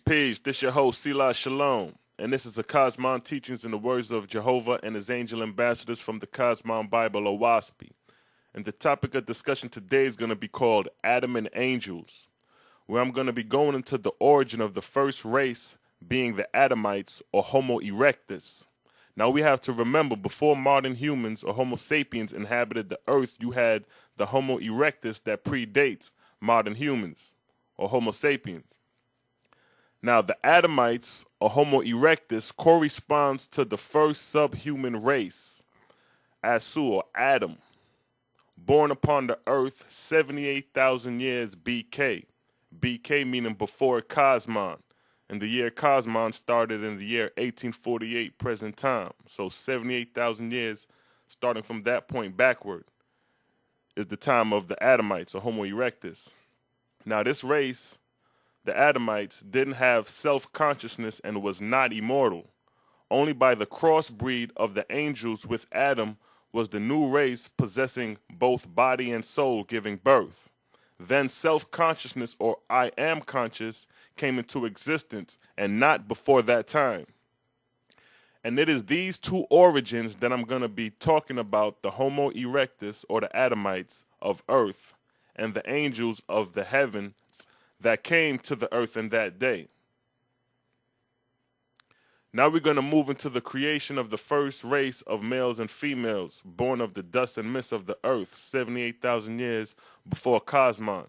Peace. This your host, Selah Shalom. And this is the Cosmon Teachings in the words of Jehovah and his angel ambassadors from the Cosmon Bible, or WASPI. And the topic of discussion today is going to be called Adam and Angels, where I'm going to be going into the origin of the first race being the Adamites, or Homo-ERECTUS. Now we have to remember, before modern humans or Homo sapiens inhabited the earth, you had the Homo-ERECTUS that predates modern humans or Homo sapiens. Now, the Adamites, or Homo-ERECTUS, corresponds to the first subhuman race, Asu, or Adam, born upon the earth 78,000 years BK. BK meaning before Cosmon. And the year Cosmon started in the year 1848 present time. So 78,000 years, starting from that point backward, is the time of the Adamites, or Homo-ERECTUS. Now, this race, the Adamites, didn't have self-consciousness and was not immortal. Only by the crossbreed of the angels with Adam was the new race possessing both body and soul giving birth. Then self-consciousness, or I am conscious, came into existence, and not before that time. And it is these two origins that I'm going to be talking about: the Homo-ERECTUS, or the Adamites of earth, and the angels of the heaven that came to the earth in that day. Now we're going to move into the creation of the first race of males and females born of the dust and mist of the earth 78,000 years before Cosmon.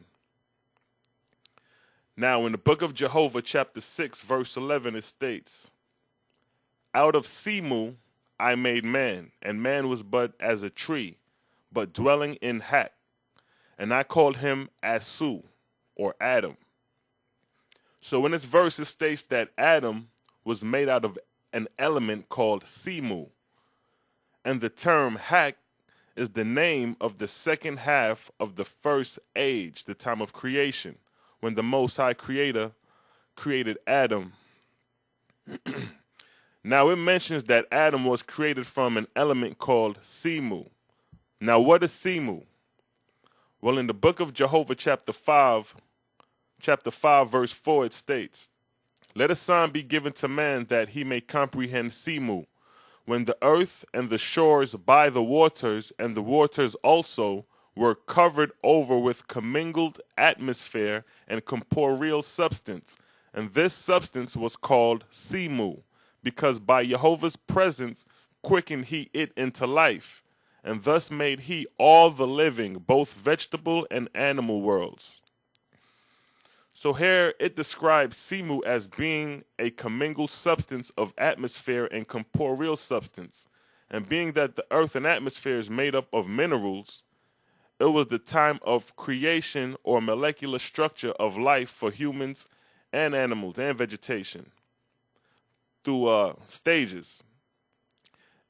Now in the book of Jehovah, chapter 6, verse 11, it states, "Out of Simu I made man, and man was but as a tree, but dwelling in Hak, and I called him Asu, or Adam." So in this verse it states that Adam was made out of an element called Simu, and the term Hak is the name of the second half of the first age, the time of creation, when the Most High Creator created Adam. Now it mentions that Adam was created from an element called Simu. Now what is Simu? Well, in the book of Jehovah, chapter 5, verse 4, it states, "Let a sign be given to man that he may comprehend Simu, when the earth and the shores by the waters, and the waters also, were covered over with commingled atmosphere and corporeal substance. And this substance was called Simu, because by Jehovah's presence quickened he it into life, and thus made he all the living, both vegetable and animal worlds." So here it describes Simu as being a commingled substance of atmosphere and corporeal substance. And being that the earth and atmosphere is made up of minerals, it was the time of creation or molecular structure of life for humans and animals and vegetation through stages.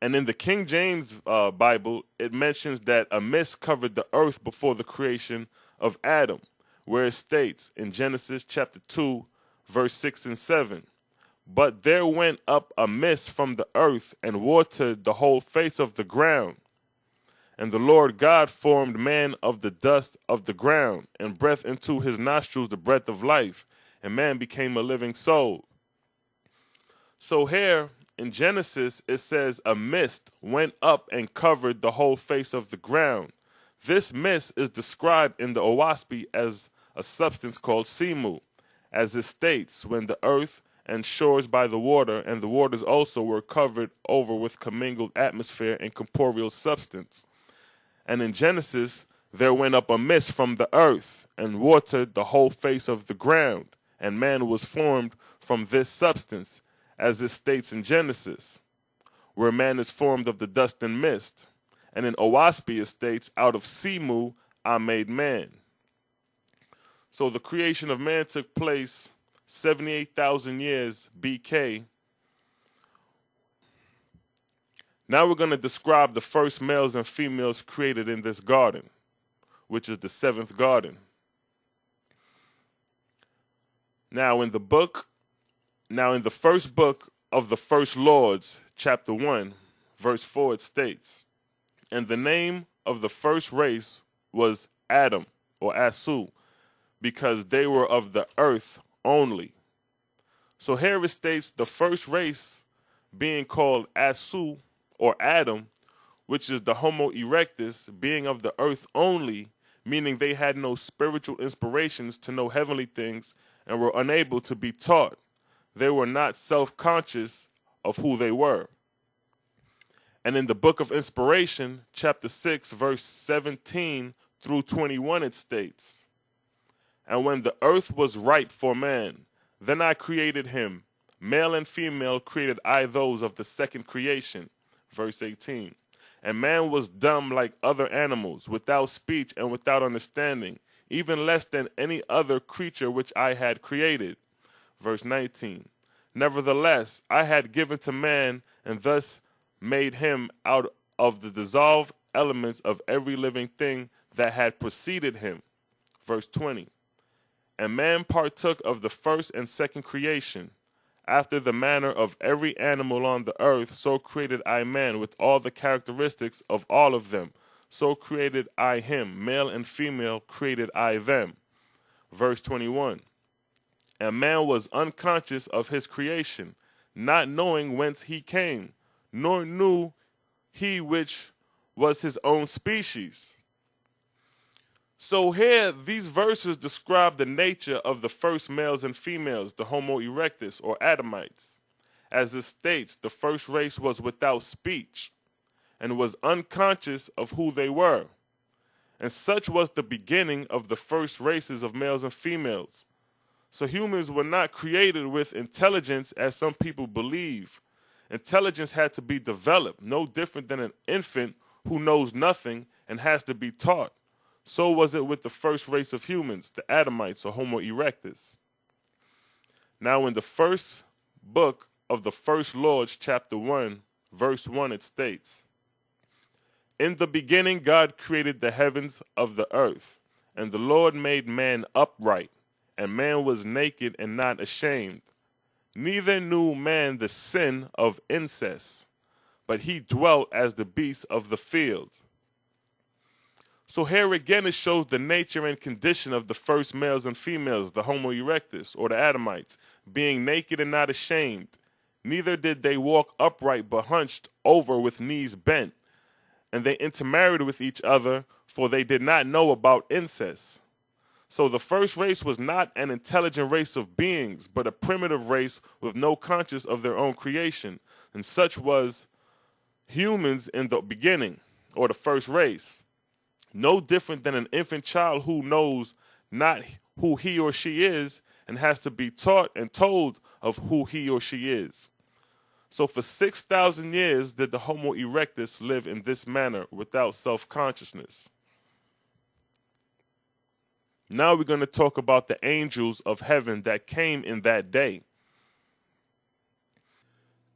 And in the King James Bible, it mentions that a mist covered the earth before the creation of Adam, where it states in Genesis chapter 2, verse 6 and 7, "But there went up a mist from the earth and watered the whole face of the ground. And the Lord God formed man of the dust of the ground, and breathed into his nostrils the breath of life, and man became a living soul." So here in Genesis, it says a mist went up and covered the whole face of the ground. This mist is described in the Owaspi as a substance called Simu, as it states, "When the earth and shores by the water, and the waters also, were covered over with commingled atmosphere and corporeal substance." And in Genesis, "There went up a mist from the earth, and watered the whole face of the ground, and man was formed from this substance," as it states in Genesis, where man is formed of the dust and mist. And in Owaspi it states, "Out of Simu I made man." So the creation of man took place 78,000 years BK. Now we're going to describe the first males and females created in this garden, which is the seventh garden. Now in the first book of the First Lords, chapter 1, verse 4, it states, "And the name of the first race was Adam, or Asu, because they were of the earth only. So here it states the first race being called Asu, or Adam, which is the Homo erectus, being of the earth only, meaning they had no spiritual inspirations to know heavenly things and were unable to be taught. They were not self-conscious of who they were. And in the book of Inspiration, chapter 6, verse 17 through 21, it states, "And when the earth was ripe for man, then I created him. Male and female created I those of the second creation." Verse 18. "And man was dumb like other animals, without speech and without understanding, even less than any other creature which I had created." Verse 19. "Nevertheless, I had given to man, and thus made him out of the dissolved elements of every living thing that had preceded him." Verse 20. "And man partook of the first and second creation. After the manner of every animal on the earth, so created I man with all the characteristics of all of them. So created I him, male and female created I them." Verse 21. "And man was unconscious of his creation, not knowing whence he came, nor knew he which was his own species." So here, these verses describe the nature of the first males and females, the Homo erectus, or Adamites. As it states, the first race was without speech and was unconscious of who they were. And such was the beginning of the first races of males and females. So humans were not created with intelligence as some people believe. Intelligence had to be developed, no different than an infant who knows nothing and has to be taught. So was it with the first race of humans, the Adamites, or Homo erectus. Now in the first book of the First Lords, chapter 1, verse 1, it states, "In the beginning God created the heavens of the earth, and the Lord made man upright, and man was naked and not ashamed. Neither knew man the sin of incest, but he dwelt as the beasts of the field." So here again it shows the nature and condition of the first males and females, the Homo erectus, or the Adamites, being naked and not ashamed. Neither did they walk upright but hunched over with knees bent. And they intermarried with each other, for they did not know about incest. So the first race was not an intelligent race of beings, but a primitive race with no conscience of their own creation. And such was humans in the beginning, or the first race. No different than an infant child who knows not who he or she is and has to be taught and told of who he or she is. So for 6,000 years did the Homo erectus live in this manner without self-consciousness. Now we're going to talk about the angels of heaven that came in that day.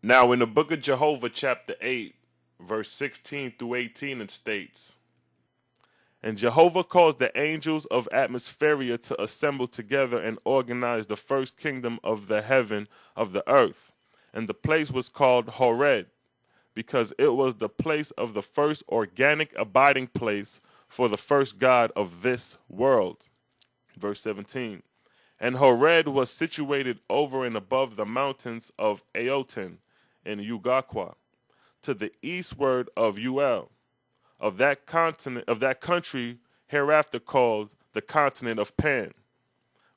Now in the book of Jehovah, chapter 8, verse 16 through 18, it states, "And Jehovah caused the angels of atmosphere to assemble together and organize the first kingdom of the heaven of the earth. And the place was called Horeb, because it was the place of the first organic abiding place for the first God of this world." Verse 17. "And Horeb was situated over and above the mountains of Aoten in Ugaqua, to the eastward of Uel, of that country hereafter called the continent of Pan."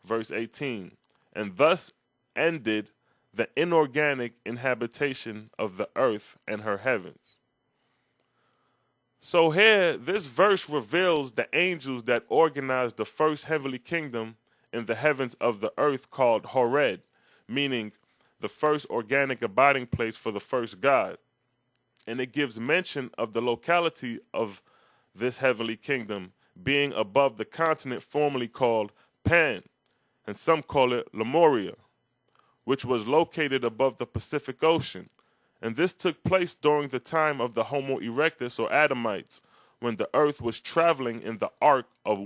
Verse 18. "And thus ended the inorganic inhabitation of the earth and her heavens." So here, this verse reveals the angels that organized the first heavenly kingdom in the heavens of the earth called Horeb, meaning the first organic abiding place for the first God. And it gives mention of the locality of this heavenly kingdom being above the continent formerly called Pan, and some call it Lemuria, which was located above the Pacific Ocean. And this took place during the time of the Homo erectus, or Adamites, when the earth was traveling in the arc of